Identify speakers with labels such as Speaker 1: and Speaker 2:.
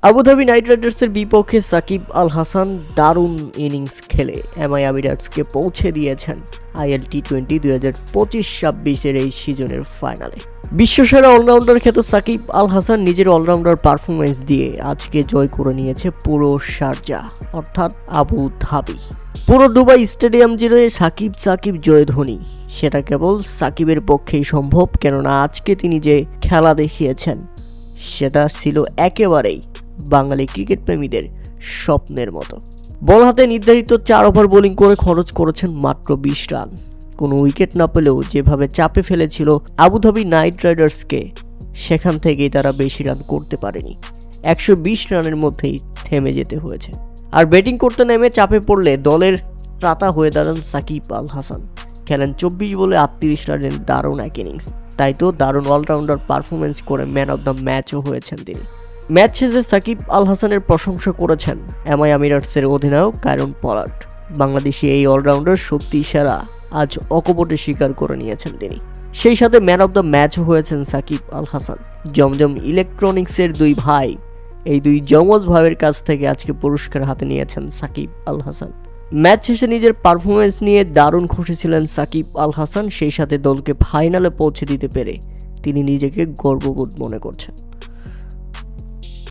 Speaker 1: Abu Dhabi night রাইডার্সের বিপক্ষে সাকিব আল হাসান দারুণ ইনিংস খেলে এমআই আমিরাটসকে পৌঁছে দিয়েছেন আইএল টি-20 2025-26 এই সিজনের ফাইনালে। বিশ্বসেরা অলরাউন্ডার খ্যাত সাকিব আল হাসান নিজের অলরাউন্ডার পারফরমেন্স দিয়ে আজকে জয় করে নিয়েছে পুরো শারজাহ অর্থাৎ আবু ধাবি। পুরো দুবাই স্টেডিয়াম জুড়ে সাকিব সাকিব জয়ধ্বনি। সেটা কেবল সাকিবের পক্ষেই সম্ভব, কেননা আজকে তিনি যে খেলা দেখিয়েছেন সেটা ছিল একেবারেই বাঙালি ক্রিকেট প্রেমীদের স্বপ্নের মতো। বল হাতে নির্ধারিত 4 ওভার বোলিং করে খরচ করেছেন মাত্র 20 রান। কোনো উইকেট না পেলেও যেভাবে চাপে ফেলেছিল আবুধাবি নাইট রাইডার্সকে, সেখান থেকেই তারা বেশি রান করতে পারেনি। 120 রানের মধ্যেই থেমে যেতে হয়েছে। আর ব্যাটিং করতে নেমে চাপে পড়লে দলের ত্রাতা হয়ে দাঁড়ান সাকিব আল হাসান। খেলেন 24 বলে 38 রানের দারুণ এক ইনিংস। তাই তো দারুণ অলরাউন্ডার পারফরমেন্স করে ম্যান অব দ্য ম্যাচও হয়েছেন তিনি। ম্যাচ শেষে সাকিব আল হাসানের প্রশংসা করেছেন এমআই আমিরাটসের অধিনায়ক কায়রন পলার্ড। বাংলাদেশি এই অলরাউন্ডার সত্যি সেরা, আজ অকপটে স্বীকার করে নিয়েছেন তিনি। সেই সাথে ম্যান অব দ্য ম্যাচও হয়েছেন সাকিব আল হাসান। জমজম ইলেকট্রনিক্সের 2 ভাই, এই 2 যমজ ভাইয়ের কাছ থেকে আজকে পুরস্কার হাতে নিয়েছেন সাকিব আল হাসান। ম্যাচ শেষে নিজের পারফরমেন্স নিয়ে দারুণ খুশি ছিলেন সাকিব আল হাসান। সেই সাথে দলকে ফাইনালে পৌঁছে দিতে পেরে তিনি নিজেকে গর্ববোধ মনে করছেন।